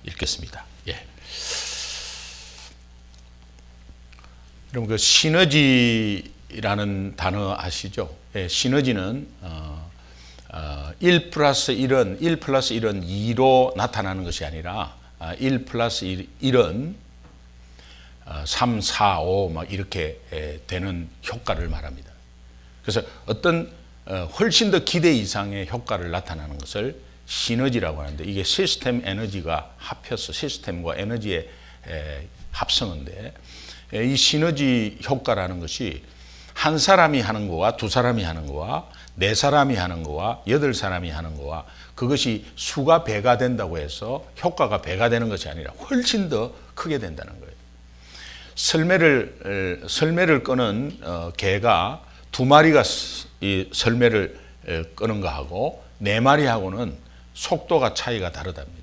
읽겠습니다. 예. 여러분 그 시너지라는 단어 아시죠? 예, 시너지는 1 플러스 1은 1 플러스 1은 2로 나타나는 것이 아니라 1 플러스 1은 3, 4, 5 막 이렇게 되는 효과를 말합니다. 그래서 어떤 훨씬 더 기대 이상의 효과를 나타나는 것을 시너지라고 하는데, 이게 시스템 에너지가 합해서 시스템과 에너지의 합성인데, 이 시너지 효과라는 것이 한 사람이 하는 거와 두 사람이 하는 거와 네 사람이 하는 거와 8사람이 하는 거와 그것이 수가 배가 된다고 해서 효과가 배가 되는 것이 아니라 훨씬 더 크게 된다는 거예요. 설매를 끄는 개가 2마리가 이 설매를 끄는 거하고 4마리하고는 속도가 차이가 다르답니다.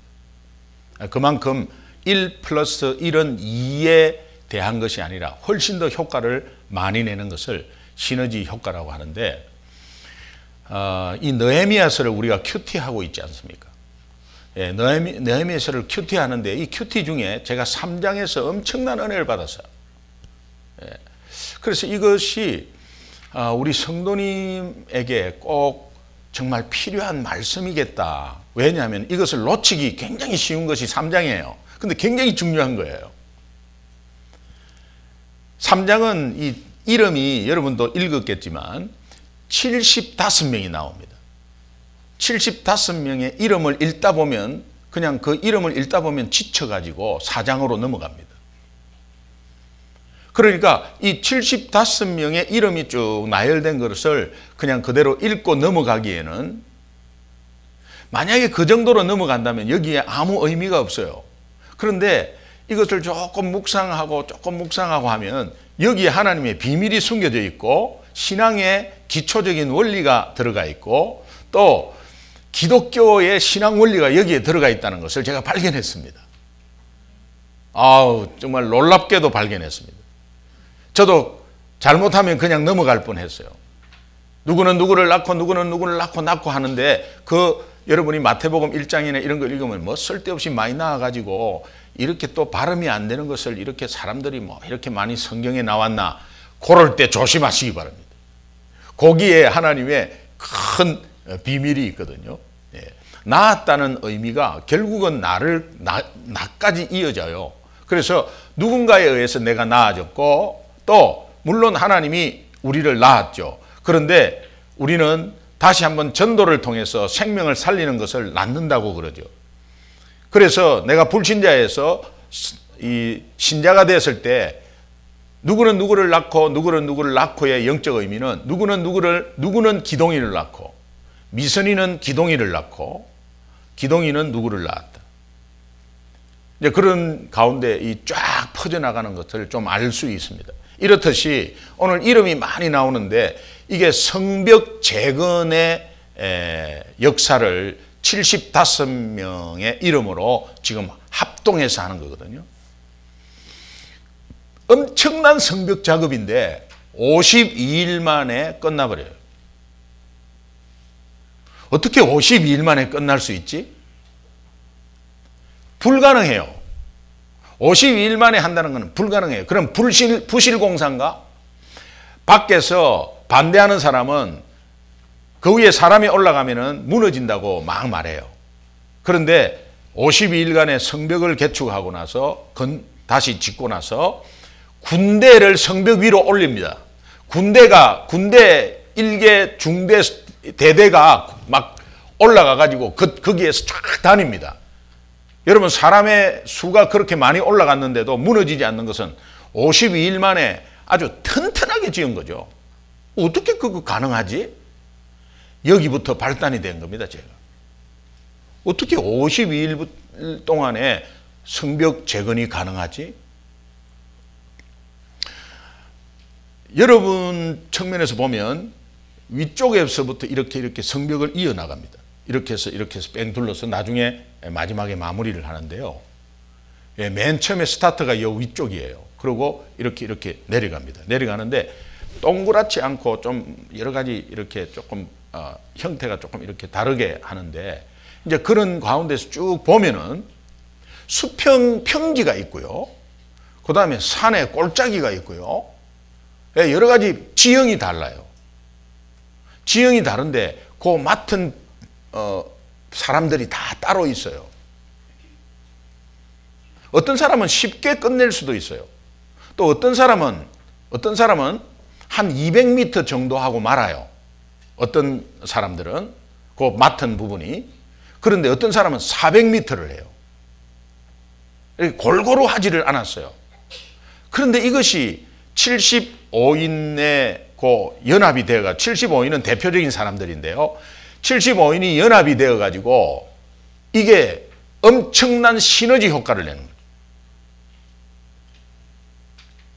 그만큼 1 플러스 1은 2에 대한 것이 아니라 훨씬 더 효과를 많이 내는 것을 시너지 효과라고 하는데, 이 느헤미야서를 우리가 큐티하고 있지 않습니까? 예, 느헤미야서를 큐티하는데 이 큐티 중에 제가 3장에서 엄청난 은혜를 받았어요. 예, 그래서 이것이 우리 성도님에게 꼭 정말 필요한 말씀이겠다. 왜냐하면 이것을 놓치기 굉장히 쉬운 것이 3장이에요. 근데 굉장히 중요한 거예요. 3장은 이 이름이 여러분도 읽었겠지만 75명이 나옵니다. 75명의 이름을 읽다 보면 그냥 그 이름을 읽다 보면 지쳐가지고 4장으로 넘어갑니다. 그러니까 이 75명의 이름이 쭉 나열된 것을 그냥 그대로 읽고 넘어가기에는, 만약에 그 정도로 넘어간다면 여기에 아무 의미가 없어요. 그런데 이것을 조금 묵상하고 하면 여기에 하나님의 비밀이 숨겨져 있고 신앙의 기초적인 원리가 들어가 있고 또 기독교의 신앙 원리가 여기에 들어가 있다는 것을 제가 발견했습니다. 정말 놀랍게도 발견했습니다. 저도 잘못하면 그냥 넘어갈 뻔했어요. 누구는 누구를 낳고 누구는 누구를 낳고 하는데 여러분이 마태복음 1장이나 이런 걸 읽으면 뭐 쓸데없이 많이 나와가지고 이렇게 또 발음이 안 되는 것을 이렇게 사람들이 뭐 이렇게 많이 성경에 나왔나, 그럴 때 조심하시기 바랍니다. 거기에 하나님의 큰 비밀이 있거든요. 예. 낳았다는 의미가 결국은 나까지 이어져요. 그래서 누군가에 의해서 내가 낳아졌고 또 물론 하나님이 우리를 낳았죠. 그런데 우리는 다시 한번 전도를 통해서 생명을 살리는 것을 낳는다고 그러죠. 그래서 내가 불신자에서 이 신자가 됐을 때 누구는 누구를 낳고 누구는 누구를 낳고의 영적 의미는 누구는 기동이를 낳고 미선이는 기동이를 낳고 기동이는 누구를 낳았다. 이제 그런 가운데 이 쫙 퍼져나가는 것을 좀 알 수 있습니다. 이렇듯이 오늘 이름이 많이 나오는데 이게 성벽 재건의 역사를 75명의 이름으로 지금 합동해서 하는 거거든요. 엄청난 성벽 작업인데 52일 만에 끝나버려요. 어떻게 52일 만에 끝날 수 있지? 불가능해요. 52일 만에 한다는 것은 불가능해요. 그럼 부실공사인가? 밖에서 반대하는 사람은 그 위에 사람이 올라가면 무너진다고 막 말해요. 그런데 52일간의 성벽을 개축하고 나서 다시 짓고 나서 군대를 성벽 위로 올립니다. 군대 1개 중대 대대가 막 올라가 가지고 거기에서 쫙 다닙니다. 여러분, 사람의 수가 그렇게 많이 올라갔는데도 무너지지 않는 것은 52일 만에 아주 튼튼하게 지은 거죠. 어떻게 그거 가능하지? 여기부터 발단이 된 겁니다, 제가. 어떻게 52일 동안에 성벽 재건이 가능하지? 여러분 측면에서 보면 위쪽에서부터 이렇게 성벽을 이어나갑니다. 이렇게 해서 뺑 둘러서 나중에 마지막에 마무리를 하는데요. 맨 처음에 스타트가 이 위쪽이에요. 그리고 이렇게 내려갑니다. 내려가는데 동그랗지 않고 좀 여러 가지 이렇게 조금 형태가 조금 이렇게 다르게 하는데, 이제 그런 가운데서 쭉 보면은 수평 평지가 있고요. 그 다음에 산에 골짜기가 있고요. 여러 가지 지형이 달라요. 지형이 다른데 그 맡은 사람들이 다 따로 있어요. 어떤 사람은 쉽게 끝낼 수도 있어요. 또 어떤 사람은 한 200m 정도 하고 말아요. 어떤 사람들은 그 맡은 부분이. 그런데 어떤 사람은 400m를 해요. 골고루 하지를 않았어요. 그런데 이것이 75인의 그 연합이 되어가 75인은 대표적인 사람들인데요. 75인이 연합이 되어 가지고 이게 엄청난 시너지 효과를 내는 거예요.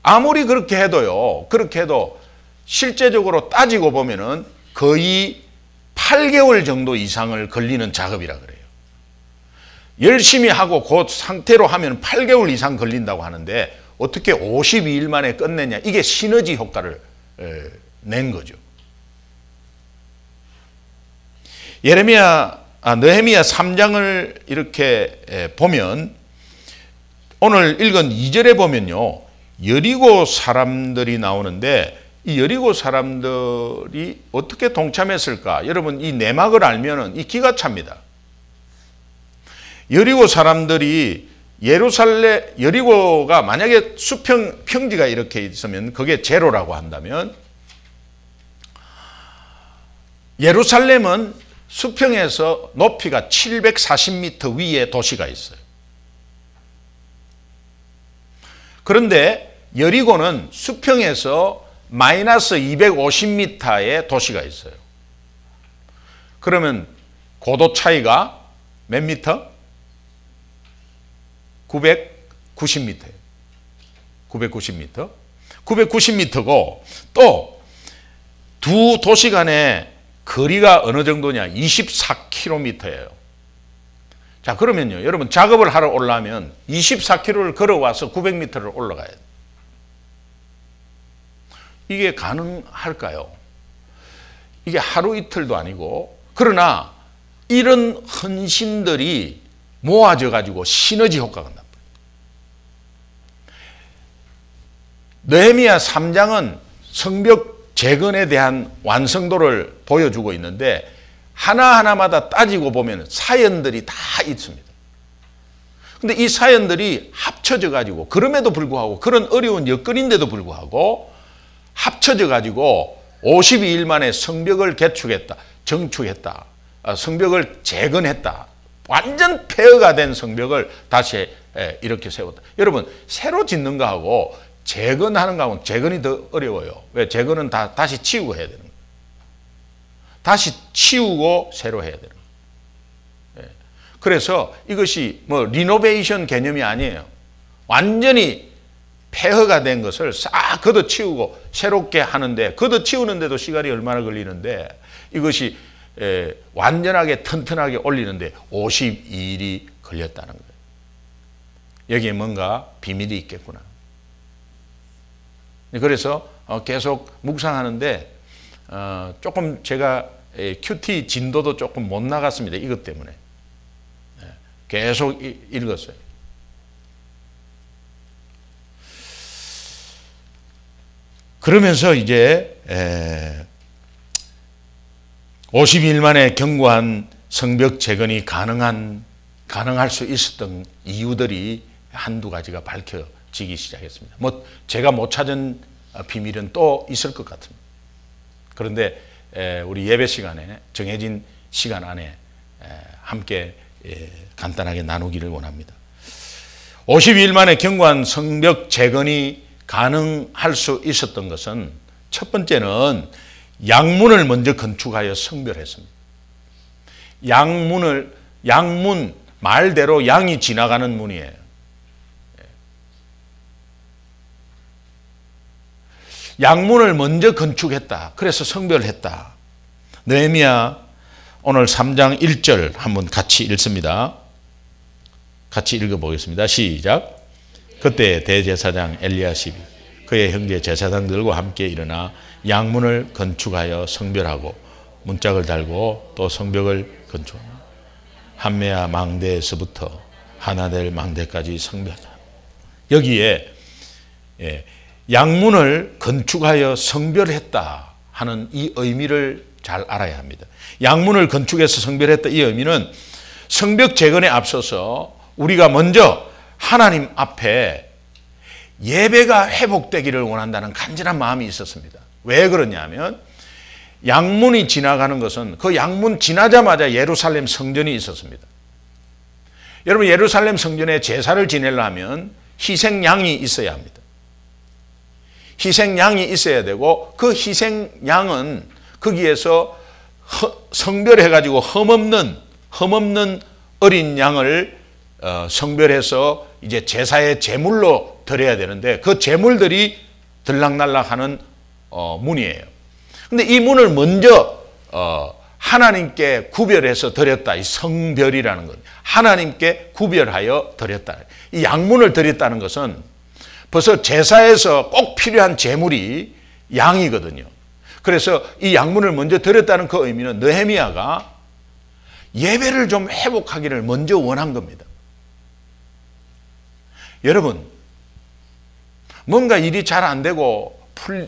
아무리 그렇게 해도요. 그렇게 해도 실제적으로 따지고 보면은 거의 8개월 정도 이상을 걸리는 작업이라 그래요. 열심히 하고 그 상태로 하면 8개월 이상 걸린다고 하는데 어떻게 52일 만에 끝내냐. 이게 시너지 효과를 낸 거죠. 느헤미야 3장을 이렇게 보면 오늘 읽은 2절에 보면요. 여리고 사람들이 나오는데 이 여리고 사람들이 어떻게 동참했을까? 여러분 이 내막을 알면은 이 기가 찹니다. 여리고 사람들이 여리고가 만약에 평지가 이렇게 있으면 그게 제로라고 한다면 예루살렘은 수평에서 높이가 740m 위에 도시가 있어요. 그런데 여리고는 수평에서 마이너스 250m의 도시가 있어요. 그러면 고도 차이가 몇 미터? 990m예요. 990m. 990m고 또 두 도시 간의 거리가 어느 정도냐? 24km예요. 자, 그러면요. 여러분 작업을 하러 올라면 24km를 걸어와서 900m를 올라가야 돼요. 이게 가능할까요? 이게 하루 이틀도 아니고 그러나 이런 헌신들이 모아져 가지고 시너지 효과가 납니다. 느헤미야 3장은 성벽 재건에 대한 완성도를 보여주고 있는데 하나하나마다 따지고 보면 사연들이 다 있습니다. 근데 이 사연들이 합쳐져 가지고 그럼에도 불구하고 그런 어려운 여건인데도 불구하고 합쳐져 가지고 52일 만에 성벽을 개축했다. 정축했다. 성벽을 재건했다. 완전 폐허가 된 성벽을 다시 이렇게 세웠다. 여러분 새로 짓는 거하고 재건하는 거하고는 재건이 더 어려워요. 왜? 재건은 다시 치우고 해야 되는 거예요. 다시 치우고 새로 해야 되는 거예요. 그래서 이것이 뭐 리노베이션 개념이 아니에요. 완전히 폐허가 된 것을 싹 걷어치우고 새롭게 하는데 걷어치우는데도 시간이 얼마나 걸리는데 이것이 완전하게 튼튼하게 올리는데 52일이 걸렸다는 거예요. 여기에 뭔가 비밀이 있겠구나. 그래서 계속 묵상하는데 조금 제가 큐티 진도도 조금 못 나갔습니다. 이것 때문에. 계속 읽었어요. 그러면서 이제 52일 만에 견고한 성벽 재건이 가능할 수 있었던 이유들이 한두 가지가 밝혀지기 시작했습니다. 뭐 제가 못 찾은 비밀은 또 있을 것 같습니다. 그런데 우리 예배 시간에 정해진 시간 안에 함께 간단하게 나누기를 원합니다. 52일 만에 견고한 성벽 재건이 가능할 수 있었던 것은 첫 번째는 양문을 먼저 건축하여 성별했습니다. 양문 말대로 양이 지나가는 문이에요. 양문을 먼저 건축했다. 그래서 성별했다. 느헤미야 오늘 3장 1절 한번 같이 읽습니다. 같이 읽어보겠습니다. 시작. 그때 대제사장 엘리야십이 그의 형제 제사장들과 함께 일어나 양문을 건축하여 성별하고 문짝을 달고 또 성벽을 건축합니다. 한메아 망대에서부터 하나될 망대까지 성별하라. 여기에 양문을 건축하여 성별했다 하는 이 의미를 잘 알아야 합니다. 양문을 건축해서 성별했다, 이 의미는 성벽 재건에 앞서서 우리가 먼저 하나님 앞에 예배가 회복되기를 원한다는 간절한 마음이 있었습니다. 왜 그러냐면 양문이 지나가는 것은 그 양문 지나자마자 예루살렘 성전이 있었습니다. 여러분, 예루살렘 성전에 제사를 지내려면 희생양이 있어야 합니다. 희생양이 있어야 되고 그 희생양은 거기에서 성별해가지고 흠없는 어린 양을 성별해서 이제 제사의 제물로 드려야 되는데 그 제물들이 들락날락하는 문이에요. 근데 이 문을 먼저 하나님께 구별해서 드렸다. 이 성별이라는 것. 하나님께 구별하여 드렸다. 이 양문을 드렸다는 것은 벌써 제사에서 꼭 필요한 제물이 양이거든요. 그래서 이 양문을 먼저 드렸다는 그 의미는 느헤미야가 예배를 좀 회복하기를 먼저 원한 겁니다. 여러분, 뭔가 일이 잘 안 되고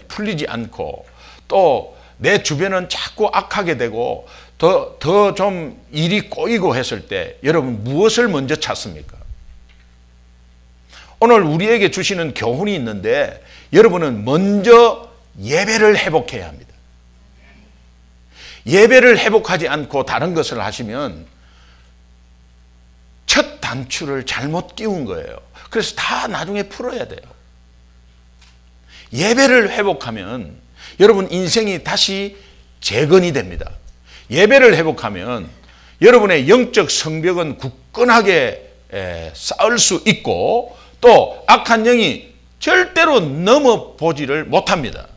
풀리지 않고 또 내 주변은 자꾸 악하게 되고 더 좀 일이 꼬이고 했을 때 여러분 무엇을 먼저 찾습니까? 오늘 우리에게 주시는 교훈이 있는데 여러분은 먼저 예배를 회복해야 합니다. 예배를 회복하지 않고 다른 것을 하시면 첫 단추를 잘못 끼운 거예요. 그래서 다 나중에 풀어야 돼요. 예배를 회복하면 여러분 인생이 다시 재건이 됩니다. 예배를 회복하면 여러분의 영적 성벽은 굳건하게 쌓을 수 있고 또 악한 영이 절대로 넘어보지를 못합니다.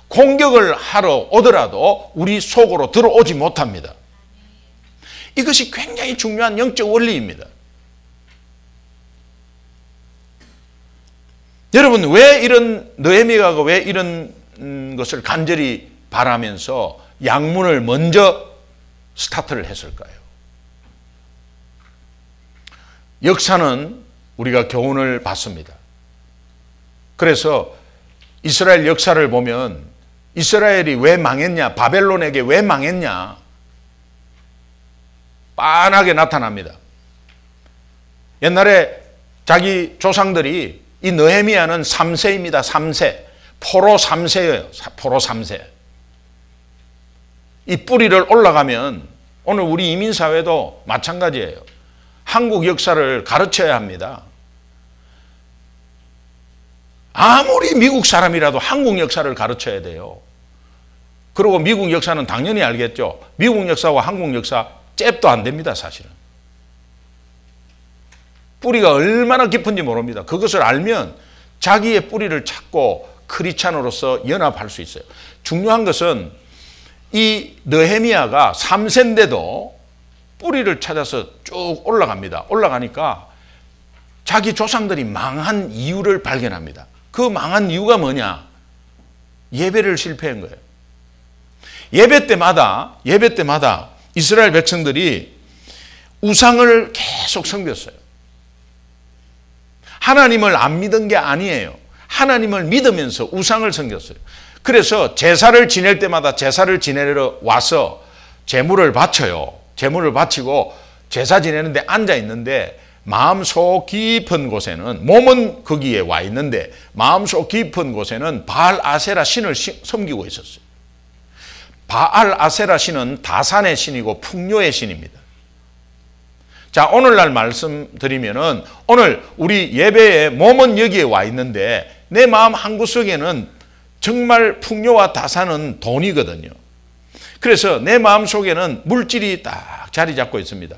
공격을 하러 오더라도 우리 속으로 들어오지 못합니다. 이것이 굉장히 중요한 영적 원리입니다. 여러분, 왜 이런 느헤미야가 왜 이런 것을 간절히 바라면서 양문을 먼저 스타트를 했을까요? 역사는 우리가 교훈을 받습니다. 그래서 이스라엘 역사를 보면 이스라엘이 왜 망했냐, 바벨론에게 왜 망했냐 빤하게 나타납니다. 옛날에 자기 조상들이 이 느헤미야는 3세입니다. 3세. 포로 3세예요. 포로 3세. 이 뿌리를 올라가면 오늘 우리 이민사회도 마찬가지예요. 한국 역사를 가르쳐야 합니다. 아무리 미국 사람이라도 한국 역사를 가르쳐야 돼요. 그리고 미국 역사는 당연히 알겠죠. 미국 역사와 한국 역사 잽도 안 됩니다, 사실은. 뿌리가 얼마나 깊은지 모릅니다. 그것을 알면 자기의 뿌리를 찾고 크리스찬으로서 연합할 수 있어요. 중요한 것은 이 느헤미야가 3세인데도 뿌리를 찾아서 쭉 올라갑니다. 올라가니까 자기 조상들이 망한 이유를 발견합니다. 그 망한 이유가 뭐냐? 예배를 실패한 거예요. 예배 때마다 이스라엘 백성들이 우상을 계속 섬겼어요. 하나님을 안 믿은 게 아니에요. 하나님을 믿으면서 우상을 섬겼어요. 그래서 제사를 지낼 때마다 제사를 지내러 와서 제물을 바쳐요. 제물을 바치고 제사 지내는데 앉아 있는데 마음속 깊은 곳에는, 몸은 거기에 와 있는데 마음속 깊은 곳에는 바알 아세라 신을 섬기고 있었어요. 바알 아세라 신은 다산의 신이고 풍요의 신입니다. 자, 오늘날 말씀드리면은 오늘 우리 예배에 몸은 여기에 와 있는데 내 마음 한구석에는 정말 풍요와 다산은 돈이거든요. 그래서 내 마음 속에는 물질이 딱 자리 잡고 있습니다.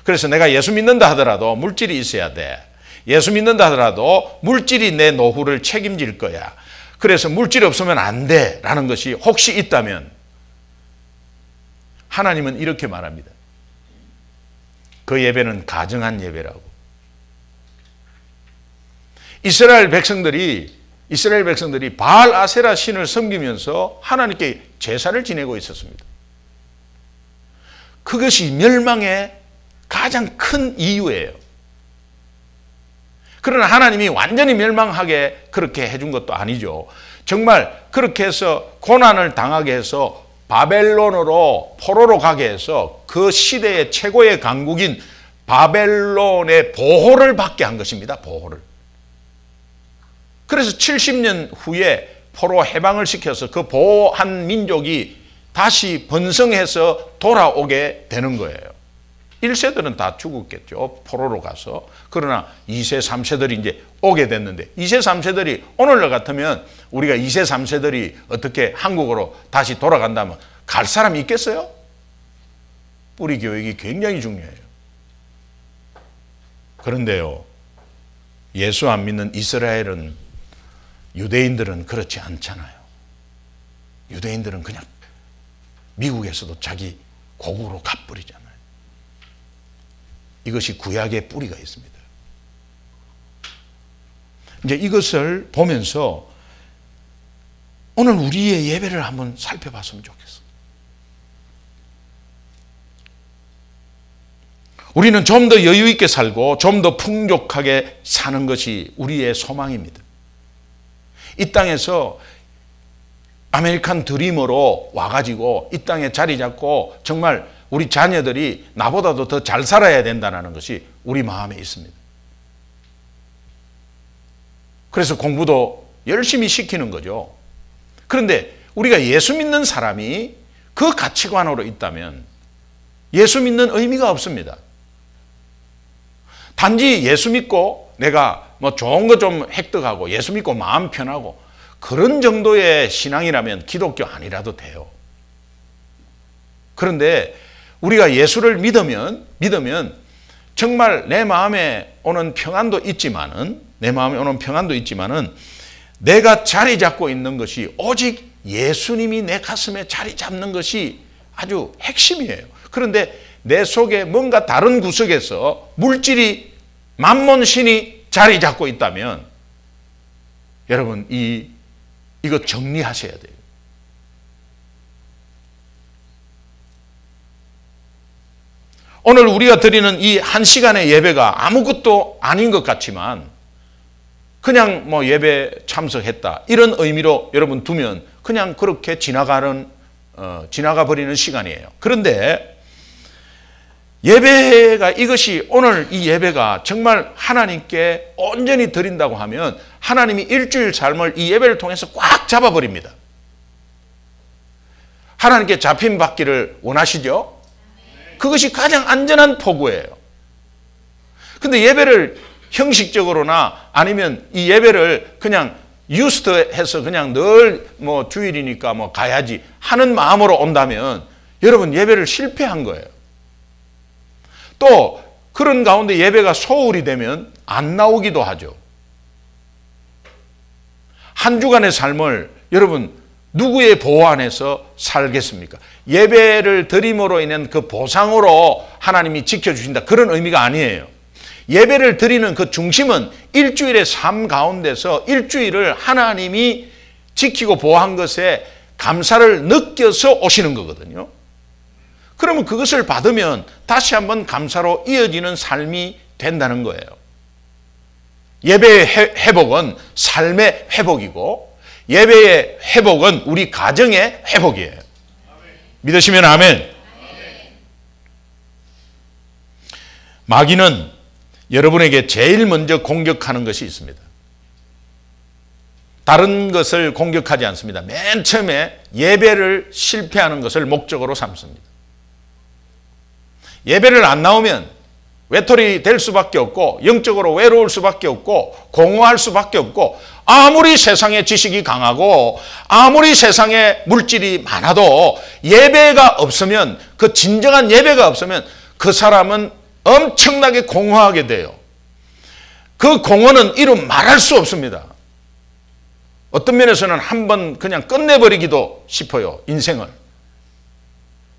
그래서 내가 예수 믿는다 하더라도 물질이 있어야 돼. 예수 믿는다 하더라도 물질이 내 노후를 책임질 거야. 그래서 물질이 없으면 안 돼 라는 것이 혹시 있다면 하나님은 이렇게 말합니다. 그 예배는 가증한 예배라고. 이스라엘 백성들이 바알 아세라 신을 섬기면서 하나님께 제사를 지내고 있었습니다. 그것이 멸망의 가장 큰 이유예요. 그러나 하나님이 완전히 멸망하게 그렇게 해준 것도 아니죠. 정말 그렇게 해서 고난을 당하게 해서 바벨론으로 포로로 가게 해서 그 시대의 최고의 강국인 바벨론의 보호를 받게 한 것입니다. 보호를. 그래서 70년 후에 포로 해방을 시켜서 그 보호한 민족이 다시 번성해서 돌아오게 되는 거예요. 1세들은 다 죽었겠죠. 포로로 가서. 그러나 2세, 3세들이 이제 오게 됐는데 2세, 3세들이 오늘날 같으면 우리가 2세, 3세들이 어떻게 한국으로 다시 돌아간다면 갈 사람이 있겠어요? 뿌리 교육이 굉장히 중요해요. 그런데요, 예수 안 믿는 이스라엘은, 유대인들은 그렇지 않잖아요. 유대인들은 그냥 미국에서도 자기 고국으로 가버리잖아요. 이것이 구약의 뿌리가 있습니다. 이제 이것을 보면서 오늘 우리의 예배를 한번 살펴봤으면 좋겠어요. 우리는 좀 더 여유 있게 살고 좀 더 풍족하게 사는 것이 우리의 소망입니다. 이 땅에서 아메리칸 드림으로 와가지고 이 땅에 자리 잡고 정말 우리 자녀들이 나보다도 더 잘 살아야 된다는 것이 우리 마음에 있습니다. 그래서 공부도 열심히 시키는 거죠. 그런데 우리가 예수 믿는 사람이 그 가치관으로 있다면 예수 믿는 의미가 없습니다. 단지 예수 믿고 내가 뭐 좋은 거 좀 획득하고 예수 믿고 마음 편하고 그런 정도의 신앙이라면 기독교 아니라도 돼요. 그런데 우리가 예수를 믿으면 정말 내 마음에 오는 평안도 있지만은 내가 자리 잡고 있는 것이 오직 예수님이 내 가슴에 자리 잡는 것이 아주 핵심이에요. 그런데 내 속에 뭔가 다른 구석에서 물질이 만몬신이 자리 잡고 있다면 여러분 이거 정리하셔야 돼요. 오늘 우리가 드리는 이 1시간의 예배가 아무것도 아닌 것 같지만 그냥 뭐 예배 참석했다 이런 의미로 여러분 두면 그냥 그렇게 지나가 버리는 시간이에요. 그런데 예배가 이것이 오늘 이 예배가 정말 하나님께 온전히 드린다고 하면 하나님이 일주일 삶을 이 예배를 통해서 꽉 잡아버립니다. 하나님께 잡힘 받기를 원하시죠? 그것이 가장 안전한 포구예요. 근데 예배를 형식적으로나 아니면 이 예배를 그냥 유스트해서 그냥 늘 뭐 주일이니까 뭐 가야지 하는 마음으로 온다면 여러분 예배를 실패한 거예요. 또 그런 가운데 예배가 소홀히 되면 안 나오기도 하죠. 한 주간의 삶을 여러분 누구의 보호 안에서 살겠습니까? 예배를 드림으로 인한 그 보상으로 하나님이 지켜주신다 그런 의미가 아니에요. 예배를 드리는 그 중심은 일주일의 삶 가운데서 일주일을 하나님이 지키고 보호한 것에 감사를 느껴서 오시는 거거든요. 그러면 그것을 받으면 다시 한번 감사로 이어지는 삶이 된다는 거예요. 예배의 회복은 삶의 회복이고 예배의 회복은 우리 가정의 회복이에요. 믿으시면 아멘. 마귀는 여러분에게 제일 먼저 공격하는 것이 있습니다. 다른 것을 공격하지 않습니다. 맨 처음에 예배를 실패하는 것을 목적으로 삼습니다. 예배를 안 나오면 외톨이 될 수밖에 없고 영적으로 외로울 수밖에 없고 공허할 수밖에 없고 아무리 세상의 지식이 강하고 아무리 세상에 물질이 많아도 예배가 없으면 그 진정한 예배가 없으면 그 사람은 엄청나게 공허하게 돼요. 그 공허는 이루 말할 수 없습니다. 어떤 면에서는 한번 그냥 끝내버리기도 싶어요. 인생을.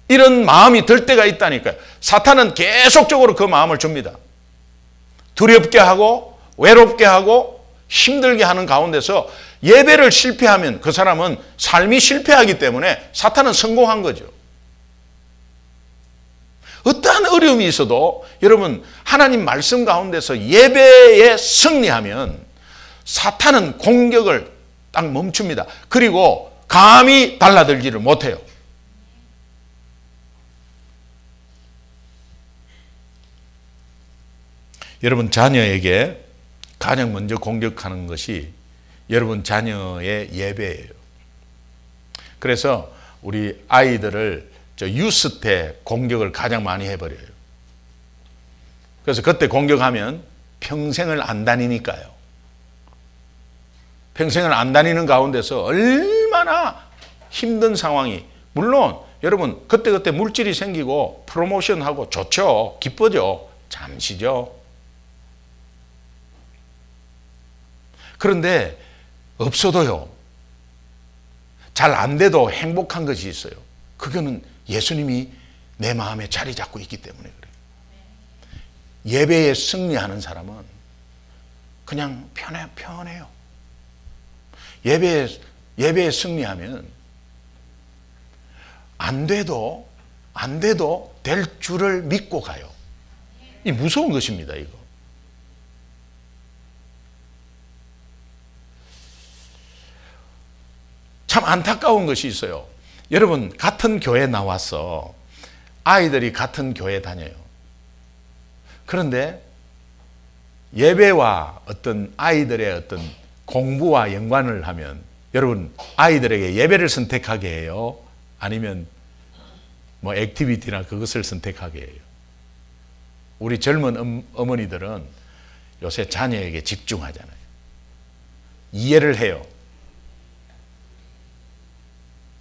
이런 마음이 들 때가 있다니까요. 사탄은 계속적으로 그 마음을 줍니다. 두렵게 하고 외롭게 하고 힘들게 하는 가운데서 예배를 실패하면 그 사람은 삶이 실패하기 때문에 사탄은 성공한 거죠. 어떠한 어려움이 있어도 여러분 하나님 말씀 가운데서 예배에 승리하면 사탄은 공격을 딱 멈춥니다. 그리고 감히 달라들지를 못해요. 여러분 자녀에게 가장 먼저 공격하는 것이 여러분 자녀의 예배예요. 그래서 우리 아이들을 유스 때 공격을 가장 많이 해버려요. 그래서 그때 공격하면 평생을 안 다니니까요. 평생을 안 다니는 가운데서 얼마나 힘든 상황이, 물론 여러분 그때그때 물질이 생기고 프로모션하고 좋죠. 기쁘죠. 잠시죠. 그런데 없어도요, 잘 안 돼도 행복한 것이 있어요. 그거는 예수님이 내 마음에 자리 잡고 있기 때문에 그래요. 예배에 승리하는 사람은 그냥 편해요. 예배에 승리하면 안 돼도 될 줄을 믿고 가요. 이 무서운 것입니다, 이거. 참 안타까운 것이 있어요. 여러분 같은 교회 나와서 아이들이 같은 교회 다녀요. 그런데 예배와 어떤 아이들의 어떤 공부와 연관을 하면 여러분 아이들에게 예배를 선택하게 해요? 아니면 뭐 액티비티나 그것을 선택하게 해요? 우리 젊은 어머니들은 요새 자녀에게 집중하잖아요. 이해를 해요.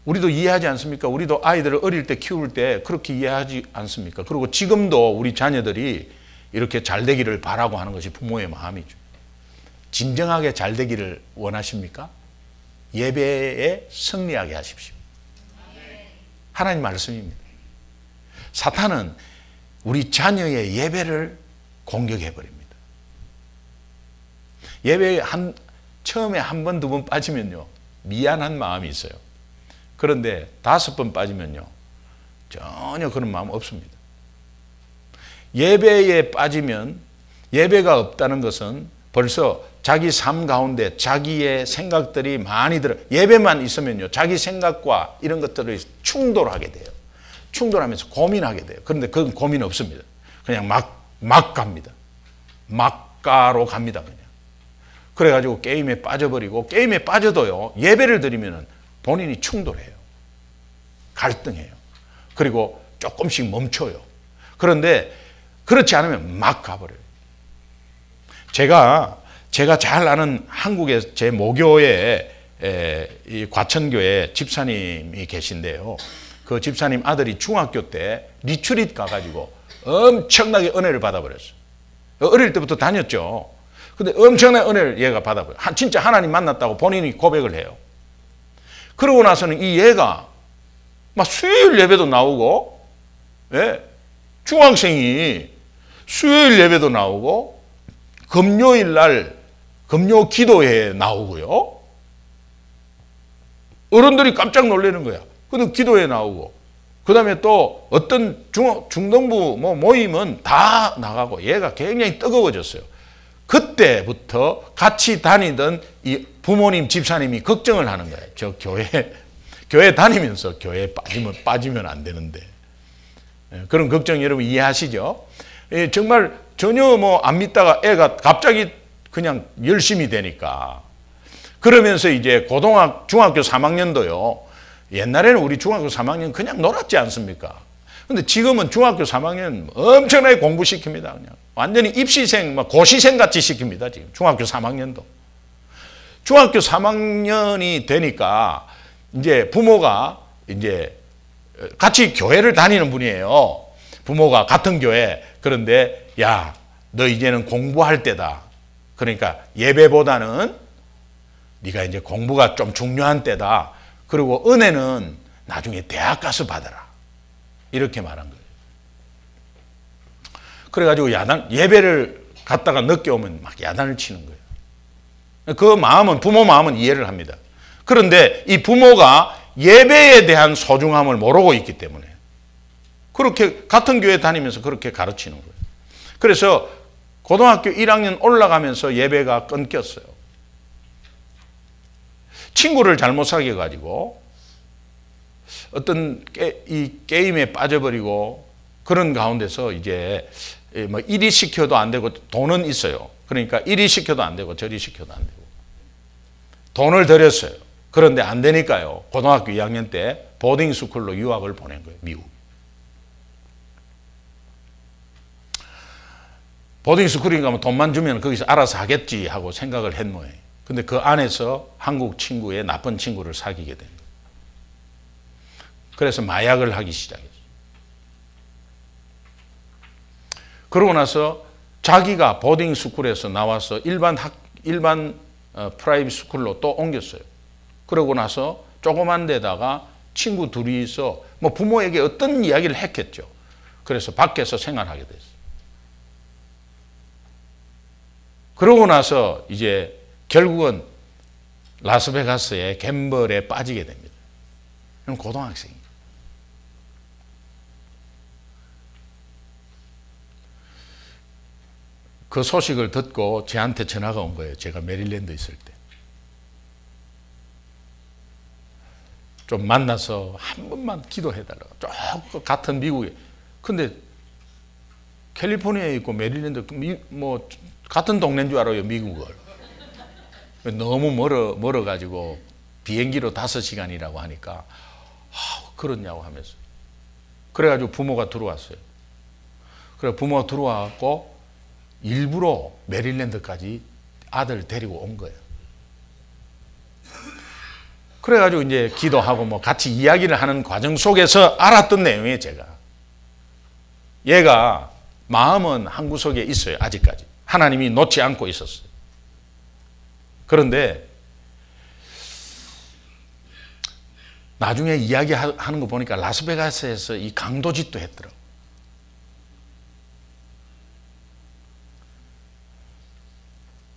우리도 이해하지 않습니까? 우리도 아이들을 어릴 때 키울 때 그렇게 이해하지 않습니까? 그리고 지금도 우리 자녀들이 이렇게 잘 되기를 바라고 하는 것이 부모의 마음이죠. 진정하게 잘 되기를 원하십니까? 예배에 승리하게 하십시오. 하나님 말씀입니다. 사탄은 우리 자녀의 예배를 공격해버립니다. 예배에 처음에 한 번, 두 번 빠지면요, 미안한 마음이 있어요. 그런데 5번 빠지면요, 전혀 그런 마음 없습니다. 예배에 빠지면, 예배가 없다는 것은 벌써 자기 삶 가운데 자기의 생각들이 많이 들어, 예배만 있으면요, 자기 생각과 이런 것들을 충돌하게 돼요. 충돌하면서 고민하게 돼요. 그런데 그건 고민 없습니다. 그냥 막 갑니다. 막가로 갑니다, 그냥. 그래가지고 게임에 빠져버리고, 게임에 빠져도요, 예배를 드리면은 본인이 충돌해요. 갈등해요. 그리고 조금씩 멈춰요. 그런데 그렇지 않으면 막 가버려요. 제가 잘 아는 한국의 제 모교에 이 과천교회 집사님이 계신데요. 그 집사님 아들이 중학교 때 리트릿 가가지고 엄청나게 은혜를 받아버렸어요. 어릴 때부터 다녔죠. 근데 엄청난 은혜를 얘가 받아버려요. 진짜 하나님 만났다고 본인이 고백을 해요. 그러고 나서는 이 얘가 막 수요일 예배도 나오고, 예, 중학생이 수요일 예배도 나오고, 금요일 날 금요 기도회에 나오고요. 어른들이 깜짝 놀라는 거야. 근데 기도회에 나오고, 그 다음에 또 어떤 중등부 모임은 다 나가고, 얘가 굉장히 뜨거워졌어요. 그때부터 같이 다니던 이 부모님, 집사님이 걱정을 하는 거예요. 저 교회 다니면서 교회에 빠지면 안 되는데. 그런 걱정 여러분 이해하시죠? 정말 전혀 안 믿다가 애가 갑자기 그냥 열심히 되니까. 그러면서 이제 중학교 3학년도요. 옛날에는 우리 중학교 3학년 그냥 놀았지 않습니까? 근데 지금은 중학교 3학년 엄청나게 공부시킵니다. 그냥. 완전히 입시생, 고시생 같이 시킵니다. 지금 중학교 3학년도. 중학교 3학년이 되니까 이제 부모가 이제 같이 교회를 다니는 분이에요. 부모가 같은 교회. 그런데 야, 너 이제는 공부할 때다. 그러니까 예배보다는 네가 이제 공부가 좀 중요한 때다. 그리고 은혜는 나중에 대학 가서 받아라. 이렇게 말한 거예요. 그래가지고 예배를 갔다가 늦게 오면 막 야단을 치는 거예요. 그 마음은, 부모 마음은 이해를 합니다. 그런데 이 부모가 예배에 대한 소중함을 모르고 있기 때문에 그렇게 같은 교회 다니면서 그렇게 가르치는 거예요. 그래서 고등학교 1학년 올라가면서 예배가 끊겼어요. 친구를 잘못 사귀어가지고 어떤 이 게임에 빠져버리고 그런 가운데서 이제 뭐 이리 시켜도 안 되고 돈은 있어요. 그러니까 이리 시켜도 안 되고 저리 시켜도 안 되고 돈을 들였어요. 그런데 안 되니까요. 고등학교 2학년 때 보딩스쿨로 유학을 보낸 거예요. 미국. 보딩스쿨에 가면 돈만 주면 거기서 알아서 하겠지 하고 생각을 했 모양이에요. 근데 그 안에서 한국 친구의 나쁜 친구를 사귀게 된 거예요. 그래서 마약을 하기 시작했어요. 그러고 나서 자기가 보딩스쿨에서 나와서 일반 프라이빗 스쿨로 또 옮겼어요. 그러고 나서 조그만 데다가 친구 둘이서 뭐 부모에게 어떤 이야기를 했겠죠. 그래서 밖에서 생활하게 됐어요. 그러고 나서 이제 결국은 라스베가스의 갬블에 빠지게 됩니다. 그럼 고등학생이에요. 그 소식을 듣고 저한테 전화가 온 거예요. 제가 메릴랜드 있을 때. 좀 만나서 한 번만 기도해달라고. 조금 같은 미국에. 근데 캘리포니아에 있고 메릴랜드 뭐 같은 동네인 줄 알아요. 미국을. 너무 멀어가지고 비행기로 5시간이라고 하니까 그렇냐고 하면서. 그래가지고 부모가 들어왔어요. 그래 부모가 들어와갖고 일부러 메릴랜드까지 아들 데리고 온 거예요. 그래가지고 이제 기도하고 뭐 같이 이야기를 하는 과정 속에서 알았던 내용이에요, 제가. 얘가 마음은 한 구석에 있어요, 아직까지. 하나님이 놓지 않고 있었어요. 그런데 나중에 이야기하는 거 보니까 라스베가스에서 이 강도짓도 했더라고요.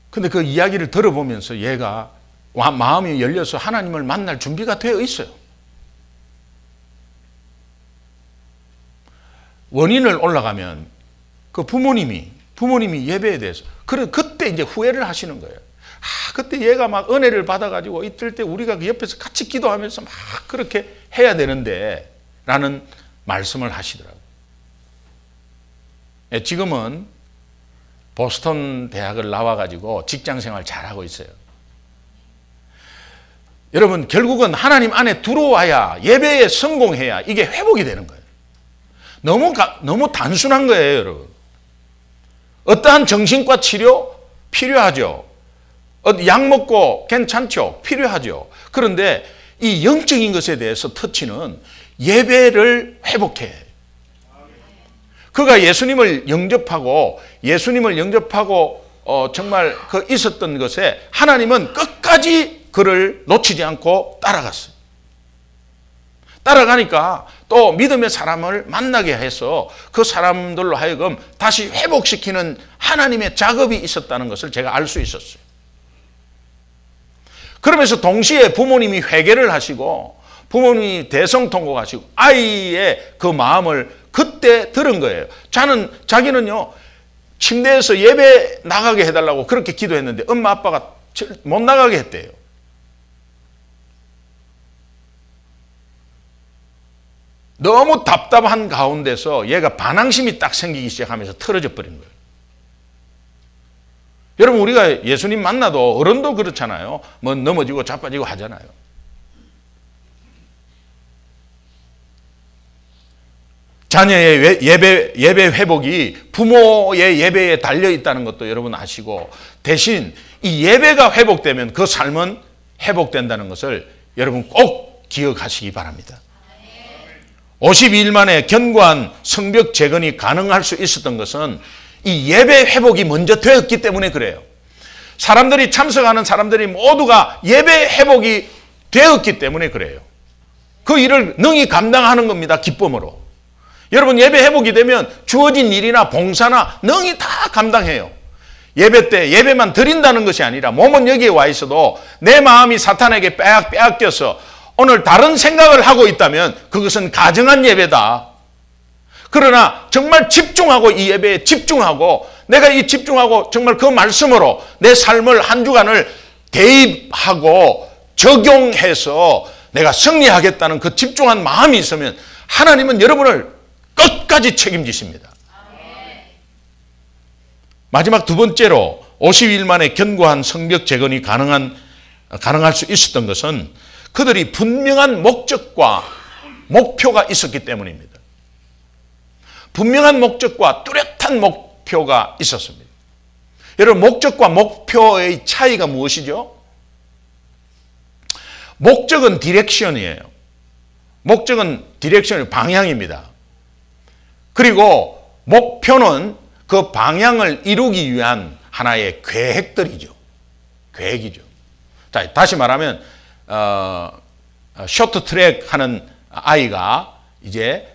근데 그 이야기를 들어보면서 얘가 마음이 열려서 하나님을 만날 준비가 되어 있어요. 원인을 올라가면 그 부모님이 예배에 대해서 그때 이제 후회를 하시는 거예요. 그때 얘가 막 은혜를 받아가지고 있을 때 우리가 그 옆에서 같이 기도하면서 막 그렇게 해야 되는데 라는 말씀을 하시더라고요. 지금은 보스턴 대학을 나와가지고 직장생활 잘하고 있어요. 여러분 결국은 하나님 안에 들어와야 예배에 성공해야 이게 회복이 되는 거예요. 너무 단순한 거예요, 여러분. 어떠한 정신과 치료 필요하죠. 약 먹고 괜찮죠. 필요하죠. 그런데 이 영적인 것에 대해서 터치는 예배를 회복해. 그가 예수님을 영접하고 정말 그 있었던 것에 하나님은 끝까지 그를 놓치지 않고 따라갔어요. 따라가니까 또 믿음의 사람을 만나게 해서 그 사람들로 하여금 다시 회복시키는 하나님의 작업이 있었다는 것을 제가 알 수 있었어요. 그러면서 동시에 부모님이 회개를 하시고 부모님이 대성통곡하시고 아이의 그 마음을 그때 들은 거예요. 자기는요 침대에서 예배 나가게 해달라고 그렇게 기도했는데 엄마 아빠가 못 나가게 했대요. 너무 답답한 가운데서 얘가 반항심이 딱 생기기 시작하면서 틀어져 버린 거예요. 여러분 우리가 예수님 만나도 어른도 그렇잖아요. 뭐 넘어지고 자빠지고 하잖아요. 자녀의 예배 회복이 부모의 예배에 달려있다는 것도 여러분 아시고 대신 이 예배가 회복되면 그 삶은 회복된다는 것을 여러분 꼭 기억하시기 바랍니다. 52일 만에 견고한 성벽 재건이 가능할 수 있었던 것은 이 예배 회복이 먼저 되었기 때문에 그래요. 사람들이 참석하는 사람들이 모두가 예배 회복이 되었기 때문에 그래요. 그 일을 능히 감당하는 겁니다. 기쁨으로. 여러분 예배 회복이 되면 주어진 일이나 봉사나 능히 다 감당해요. 예배 때 예배만 드린다는 것이 아니라 몸은 여기에 와 있어도 내 마음이 사탄에게 빼앗겨서 오늘 다른 생각을 하고 있다면 그것은 가증한 예배다. 그러나 정말 집중하고 이 예배에 집중하고 내가 이 집중하고 정말 그 말씀으로 내 삶을 한 주간을 대입하고 적용해서 내가 승리하겠다는 그 집중한 마음이 있으면 하나님은 여러분을 끝까지 책임지십니다. 마지막 두 번째로 50일 만에 견고한 성벽 재건이 가능할 수 있었던 것은 그들이 분명한 목적과 목표가 있었기 때문입니다. 분명한 목적과 뚜렷한 목표가 있었습니다. 여러분, 목적과 목표의 차이가 무엇이죠? 목적은 디렉션이에요. 목적은 디렉션이 방향입니다. 그리고 목표는 그 방향을 이루기 위한 하나의 계획들이죠. 계획이죠. 자, 다시 말하면 쇼트트랙 하는 아이가 이제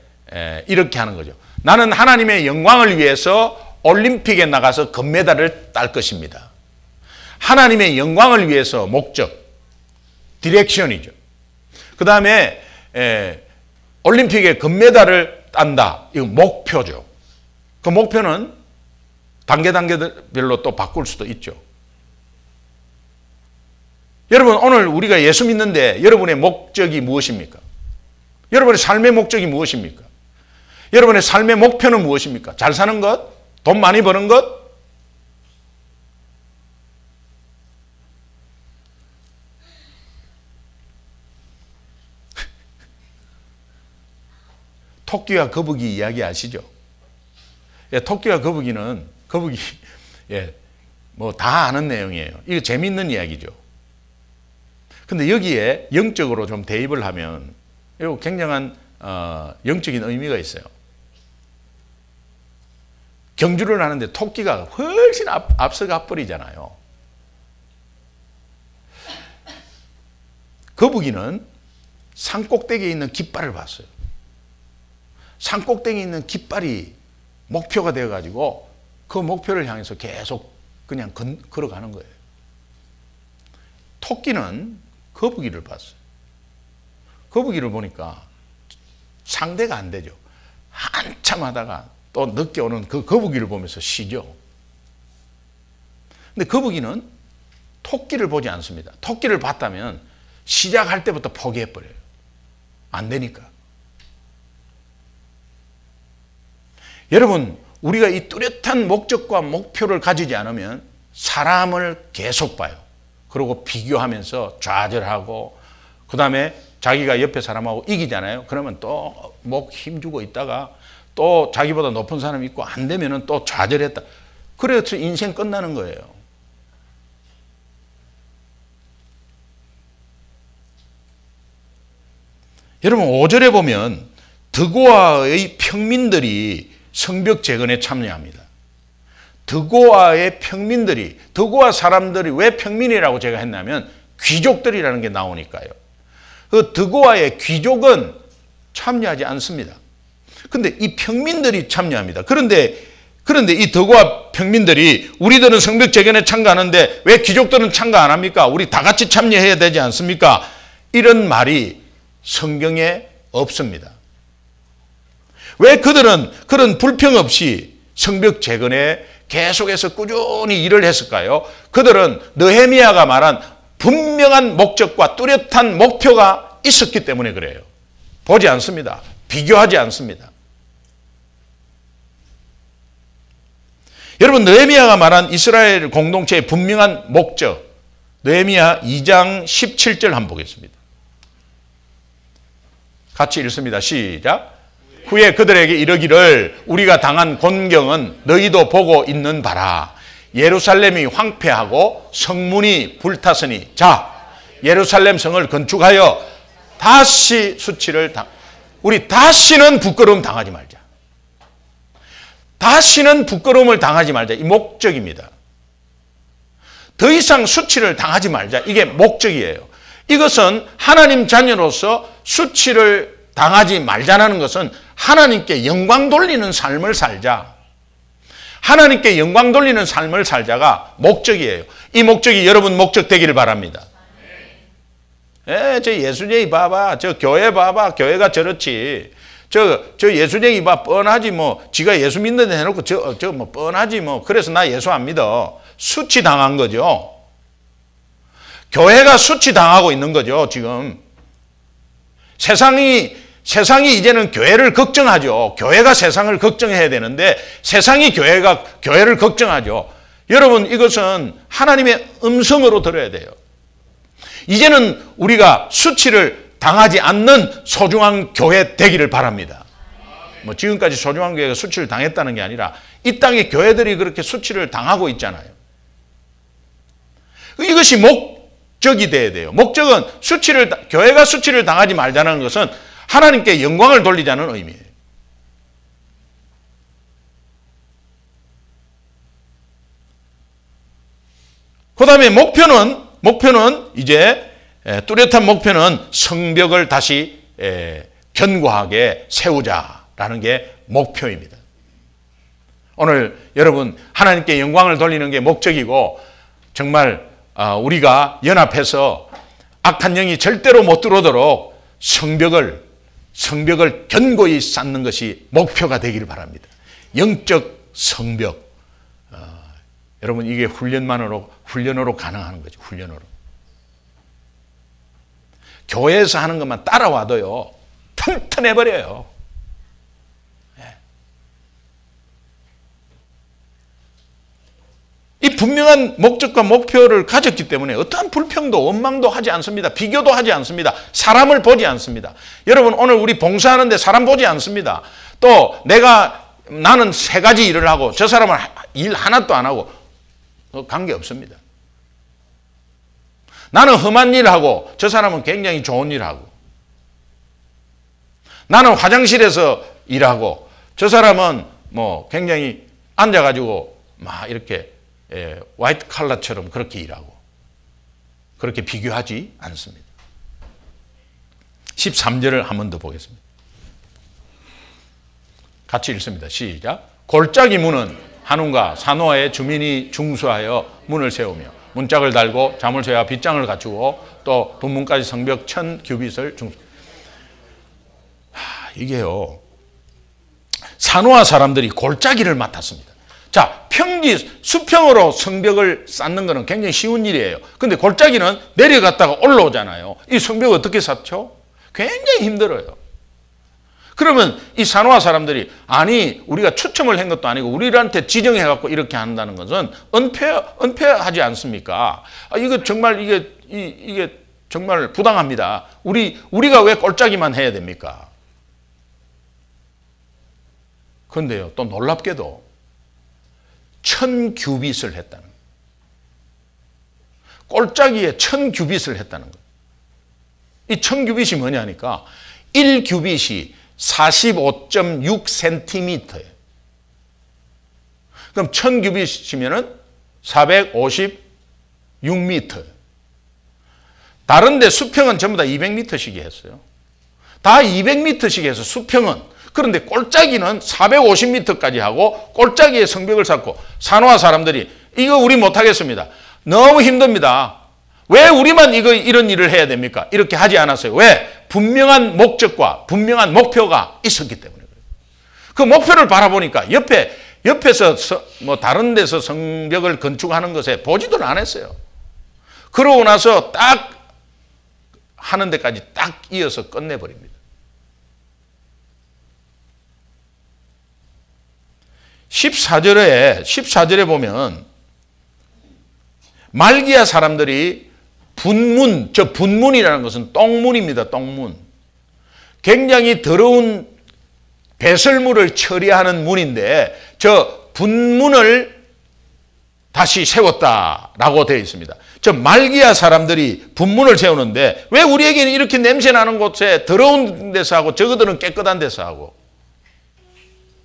이렇게 하는 거죠. 나는 하나님의 영광을 위해서 올림픽에 나가서 금메달을 딸 것입니다. 하나님의 영광을 위해서 목적, 디렉션이죠. 그 다음에 올림픽에 금메달을 딴다. 이거 목표죠. 그 목표는 단계별로 또 바꿀 수도 있죠. 여러분, 오늘 우리가 예수 믿는데 여러분의 목적이 무엇입니까? 여러분의 삶의 목적이 무엇입니까? 여러분의 삶의 목표는 무엇입니까? 잘 사는 것? 돈 많이 버는 것? 토끼와 거북이 이야기 아시죠? 예, 토끼와 거북이 뭐 다 아는 내용이에요. 이거 재미있는 이야기죠. 근데 여기에 영적으로 좀 대입을 하면 이거 굉장한 영적인 의미가 있어요. 경주를 하는데 토끼가 훨씬 앞서가 버리잖아요. 거북이는 산꼭대기에 있는 깃발을 봤어요. 산꼭대기에 있는 깃발이 목표가 되어가지고 그 목표를 향해서 계속 그냥 걸어가는 거예요. 토끼는 거북이를 봤어요. 거북이를 보니까 상대가 안 되죠. 한참 하다가 또 늦게 오는 그 거북이를 보면서 쉬죠. 근데 거북이는 토끼를 보지 않습니다. 토끼를 봤다면 시작할 때부터 포기해버려요. 안 되니까. 여러분, 우리가 이 뚜렷한 목적과 목표를 가지지 않으면 사람을 계속 봐요. 그리고 비교하면서 좌절하고, 그 다음에 자기가 옆에 사람하고 이기잖아요. 그러면 또 목 힘주고 있다가 또 자기보다 높은 사람이 있고 안 되면은 또 좌절했다. 그래서 인생 끝나는 거예요. 여러분, 5절에 보면 드고아의 평민들이 성벽 재건에 참여합니다. 드고아의 평민들이, 드고아 사람들이 왜 평민이라고 제가 했냐면 귀족들이라는 게 나오니까요. 그 드고아의 귀족은 참여하지 않습니다. 근데 이 평민들이 참여합니다. 그런데 이 드고아 평민들이 우리들은 성벽 재건에 참가하는데 왜 귀족들은 참가 안 합니까? 우리 다 같이 참여해야 되지 않습니까? 이런 말이 성경에 없습니다. 왜 그들은 그런 불평 없이 성벽 재건에 계속해서 꾸준히 일을 했을까요? 그들은 느헤미야가 말한 분명한 목적과 뚜렷한 목표가 있었기 때문에 그래요. 보지 않습니다. 비교하지 않습니다. 여러분, 느헤미야가 말한 이스라엘 공동체의 분명한 목적, 느헤미야 2장 17절 한번 보겠습니다. 같이 읽습니다. 시작. 후에 그들에게 이르기를 우리가 당한 곤경은 너희도 보고 있는 바라. 예루살렘이 황폐하고 성문이 불탔으니 자, 예루살렘 성을 건축하여 다시 수치를 우리 다시는 부끄러움 당하지 말자. 다시는 부끄러움을 당하지 말자. 이 목적입니다. 더 이상 수치를 당하지 말자. 이게 목적이에요. 이것은 하나님 자녀로서 수치를 당하지 말자는 것은 하나님께 영광 돌리는 삶을 살자. 하나님께 영광 돌리는 삶을 살자가 목적이에요. 이 목적이 여러분 목적 되기를 바랍니다. 저 예수제이 봐봐. 저 교회 봐봐. 교회가 저렇지. 저 예수쟁이 봐, 뻔하지 뭐. 지가 예수 믿는 데 해놓고 저 뭐 뻔하지 뭐. 그래서 나 예수 안 믿어. 수치당한 거죠. 교회가 수치당하고 있는 거죠, 지금. 세상이 이제는 교회를 걱정하죠. 교회가 세상을 걱정해야 되는데 세상이 교회를 걱정하죠. 여러분, 이것은 하나님의 음성으로 들어야 돼요. 이제는 우리가 수치를 당하지 않는 소중한 교회 되기를 바랍니다. 뭐 지금까지 소중한 교회가 수치를 당했다는 게 아니라 이 땅의 교회들이 그렇게 수치를 당하고 있잖아요. 이것이 목적이 돼야 돼요. 목적은 교회가 수치를 당하지 말자는 것은 하나님께 영광을 돌리자는 의미예요. 그 다음에 목표는 이제 뚜렷한 목표는 성벽을 다시 견고하게 세우자라는 게 목표입니다. 오늘 여러분, 하나님께 영광을 돌리는 게 목적이고 정말 우리가 연합해서 악한 영이 절대로 못 들어오도록 성벽을 견고히 쌓는 것이 목표가 되기를 바랍니다. 영적 성벽. 여러분, 이게 훈련으로 가능한 거죠. 훈련으로. 교회에서 하는 것만 따라와도요, 튼튼해버려요. 이 분명한 목적과 목표를 가졌기 때문에 어떠한 불평도 원망도 하지 않습니다. 비교도 하지 않습니다. 사람을 보지 않습니다. 여러분, 오늘 우리 봉사하는데 사람 보지 않습니다. 또 나는 3가지 일을 하고 저 사람은 일 하나도 안 하고 관계없습니다. 나는 험한 일을 하고 저 사람은 굉장히 좋은 일을 하고, 나는 화장실에서 일하고 저 사람은 뭐 굉장히 앉아가지고 막 이렇게 화이트 칼라처럼 그렇게 일하고, 그렇게 비교하지 않습니다. 13절을 한 번 더 보겠습니다. 같이 읽습니다. 시작. 골짜기 문은 한움과 산호아의 주민이 중수하여 문을 세우며 문짝을 달고 자물쇠와 빗장을 갖추고 또 분문까지 성벽 1000규빗을 중수. 이게요, 산호아 사람들이 골짜기를 맡았습니다. 자, 수평으로 성벽을 쌓는 것은 굉장히 쉬운 일이에요. 근데 골짜기는 내려갔다가 올라오잖아요. 이 성벽을 어떻게 쌓죠? 굉장히 힘들어요. 그러면 이 산호아 사람들이, 아니 우리가 추첨을 한 것도 아니고 우리한테 지정해갖고 이렇게 한다는 것은 은폐하지 않습니까? 이거 정말 이게 정말 부당합니다. 우리가 왜 골짜기만 해야 됩니까? 그런데요, 또 놀랍게도 1000규빗을 했다는 거예요. 골짜기에 1000규빗을 했다는 거예요. 이 1000규빗이 뭐냐니까 1규빗이 45.6cm예요. 그럼 1000규빗이면 456m. 다른 데 수평은 전부 다 200m씩 했어요. 다 200m씩 해서 수평은. 그런데 골짜기는 450m까지 하고 골짜기에 성벽을 쌓고, 산호아 사람들이 이거 우리 못하겠습니다. 너무 힘듭니다. 왜 우리만 이런 일을 해야 됩니까? 이렇게 하지 않았어요. 왜? 분명한 목적과 분명한 목표가 있었기 때문에 그래요. 그 목표를 바라보니까 옆에서 뭐 다른 데서 성벽을 건축하는 것에 보지도 않았어요. 그러고 나서 딱 하는 데까지 딱 이어서 끝내버립니다. 14절에 보면 말기야 사람들이 분문이라는 것은 똥문입니다. 똥문. 굉장히 더러운 배설물을 처리하는 문인데 저 분문을 다시 세웠다라고 되어 있습니다. 저 말기야 사람들이 분문을 세우는데 왜 우리에게는 이렇게 냄새나는 곳에 더러운 데서 하고 저거들은 깨끗한 데서 하고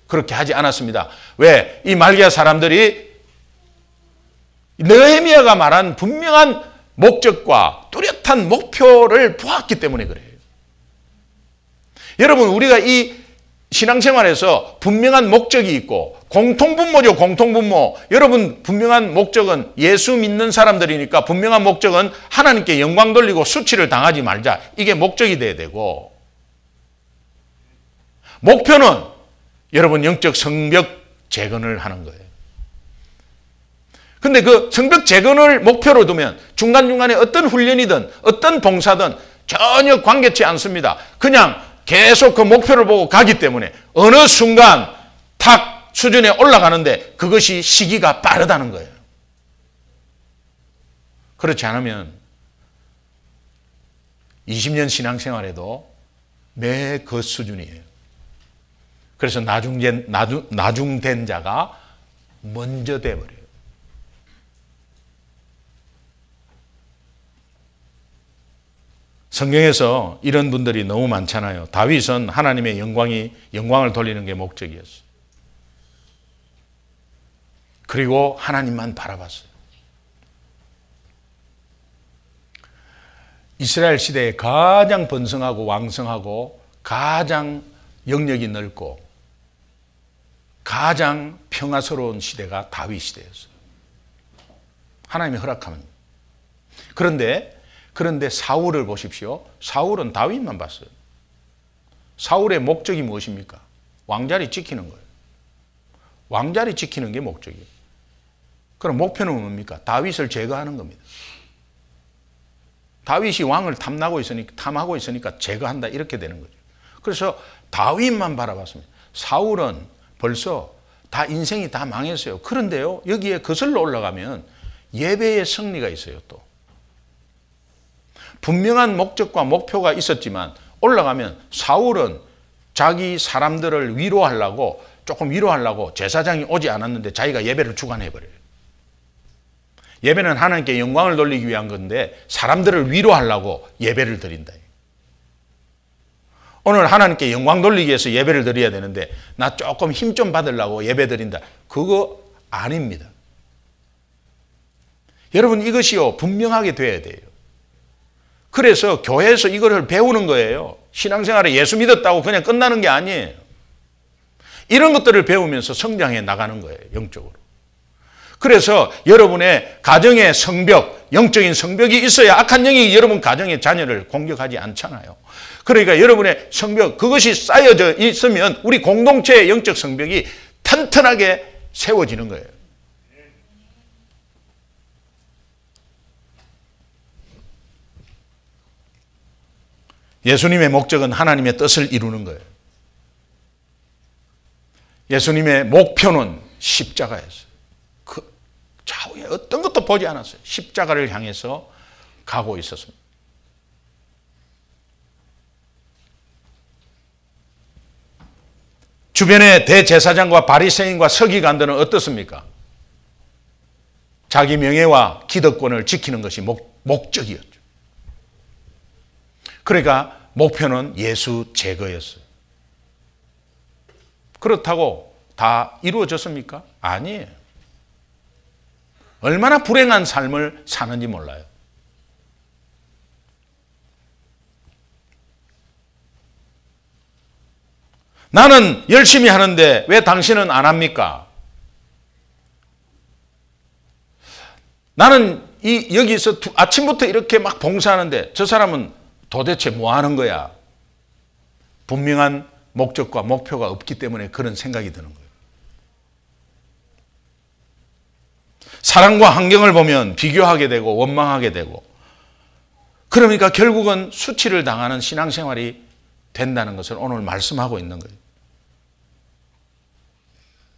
그렇게 하지 않았습니다. 왜? 이 말기야 사람들이 느헤미야가 말한 분명한 목적과 뚜렷한 목표를 보았기 때문에 그래요. 여러분, 우리가 이 신앙생활에서 분명한 목적이 있고 공통분모죠. 공통분모. 여러분, 분명한 목적은 예수 믿는 사람들이니까 분명한 목적은 하나님께 영광 돌리고 수치를 당하지 말자. 이게 목적이 돼야 되고, 목표는 여러분 영적 성벽 재건을 하는 거예요. 근데 그 성벽 재건을 목표로 두면 중간중간에 어떤 훈련이든 어떤 봉사든 전혀 관계치 않습니다. 그냥 계속 그 목표를 보고 가기 때문에 어느 순간 탁 수준에 올라가는데 그것이 시기가 빠르다는 거예요. 그렇지 않으면 20년 신앙생활에도 매 그 수준이에요. 그래서 나중된 자가 먼저 돼버려요. 성경에서 이런 분들이 너무 많잖아요. 다윗은 하나님의 영광을 돌리는 게 목적이었어요. 그리고 하나님만 바라봤어요. 이스라엘 시대에 가장 번성하고 왕성하고 가장 영역이 넓고 가장 평화스러운 시대가 다윗 시대였어요. 하나님이 허락하면. 그런데 사울을 보십시오. 사울은 다윗만 봤어요. 사울의 목적이 무엇입니까? 왕자리 지키는 거예요. 왕자리 지키는 게 목적이에요. 그럼 목표는 뭡니까? 다윗을 제거하는 겁니다. 다윗이 왕을 탐하고 있으니까 제거한다 이렇게 되는 거죠. 그래서 다윗만 바라봤습니다. 사울은 벌써 다 인생이 다 망했어요. 그런데요, 여기에 거슬러 올라가면 예배의 승리가 있어요. 또 분명한 목적과 목표가 있었지만 올라가면 사울은 자기 사람들을 조금 위로하려고 제사장이 오지 않았는데 자기가 예배를 주관해버려요. 예배는 하나님께 영광을 돌리기 위한 건데 사람들을 위로하려고 예배를 드린다. 오늘 하나님께 영광 돌리기 위해서 예배를 드려야 되는데 나 조금 힘 좀 받으려고 예배 드린다. 그거 아닙니다. 여러분, 이것이요 분명하게 돼야 돼요. 그래서 교회에서 이거를 배우는 거예요. 신앙생활에 예수 믿었다고 그냥 끝나는 게 아니에요. 이런 것들을 배우면서 성장해 나가는 거예요. 영적으로. 그래서 여러분의 가정의 성벽, 영적인 성벽이 있어야 악한 영이 여러분 가정의 자녀를 공격하지 않잖아요. 그러니까 여러분의 성벽, 그것이 쌓여져 있으면 우리 공동체의 영적 성벽이 튼튼하게 세워지는 거예요. 예수님의 목적은 하나님의 뜻을 이루는 거예요. 예수님의 목표는 십자가였어요. 그 좌우에 어떤 것도 보지 않았어요. 십자가를 향해서 가고 있었습니다. 주변의 대제사장과 바리새인과 서기관들은 어떻습니까? 자기 명예와 기득권을 지키는 것이 목적이었죠. 그러니까 목표는 예수 제거였어요. 그렇다고 다 이루어졌습니까? 아니에요. 얼마나 불행한 삶을 사는지 몰라요. 나는 열심히 하는데 왜 당신은 안 합니까? 나는 여기서 아침부터 이렇게 막 봉사하는데 저 사람은 도대체 뭐 하는 거야? 분명한 목적과 목표가 없기 때문에 그런 생각이 드는 거예요. 사람과 환경을 보면 비교하게 되고 원망하게 되고, 그러니까 결국은 수치를 당하는 신앙생활이 된다는 것을 오늘 말씀하고 있는 거예요.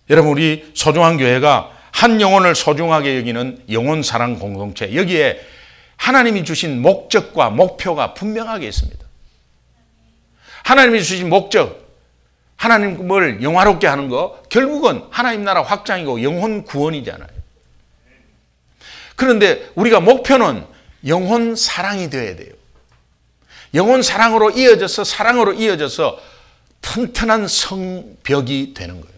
여러분, 우리 소중한 교회가 한 영혼을 소중하게 여기는 영혼 사랑 공동체, 여기에 하나님이 주신 목적과 목표가 분명하게 있습니다. 하나님이 주신 목적, 하나님을 영화롭게 하는 거, 결국은 하나님 나라 확장이고 영혼 구원이잖아요. 그런데 우리가 목표는 영혼 사랑이 되어야 돼요. 영혼 사랑으로 이어져서 튼튼한 성벽이 되는 거예요.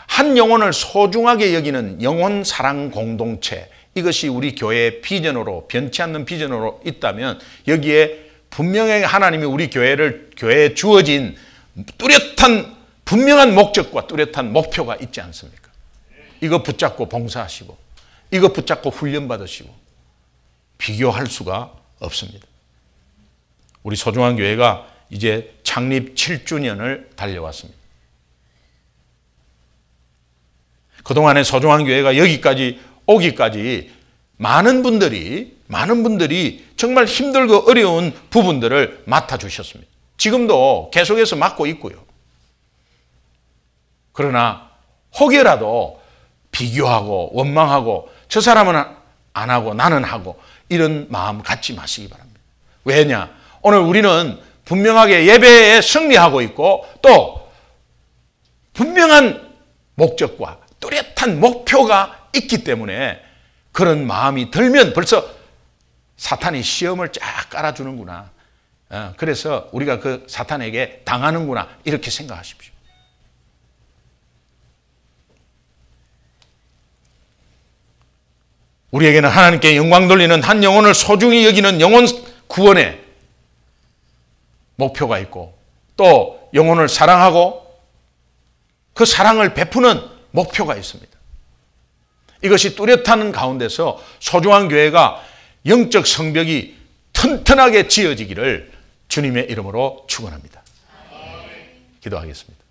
한 영혼을 소중하게 여기는 영혼 사랑 공동체, 이것이 우리 교회의 비전으로, 변치 않는 비전으로 있다면 여기에 분명히 하나님이 우리 교회에 주어진 뚜렷한 분명한 목적과 뚜렷한 목표가 있지 않습니까? 이거 붙잡고 봉사하시고, 이거 붙잡고 훈련받으시고, 비교할 수가 없습니다. 우리 소중한 교회가 이제 창립 7주년을 달려왔습니다. 그동안에 소중한 교회가 여기까지 오기까지 많은 분들이 정말 힘들고 어려운 부분들을 맡아주셨습니다. 지금도 계속해서 맡고 있고요. 그러나 혹여라도 비교하고 원망하고 저 사람은 안 하고 나는 하고 이런 마음 갖지 마시기 바랍니다. 왜냐? 오늘 우리는 분명하게 예배에 승리하고 있고 또 분명한 목적과 뚜렷한 목표가 있기 때문에 그런 마음이 들면 벌써 사탄이 시험을 쫙 깔아주는구나. 그래서 우리가 그 사탄에게 당하는구나 이렇게 생각하십시오. 우리에게는 하나님께 영광 돌리는 한 영혼을 소중히 여기는 영혼 구원의 목표가 있고 또 영혼을 사랑하고 그 사랑을 베푸는 목표가 있습니다. 이것이 뚜렷한 가운데서 소중한 교회가 영적 성벽이 튼튼하게 지어지기를 주님의 이름으로 축원합니다. 기도하겠습니다.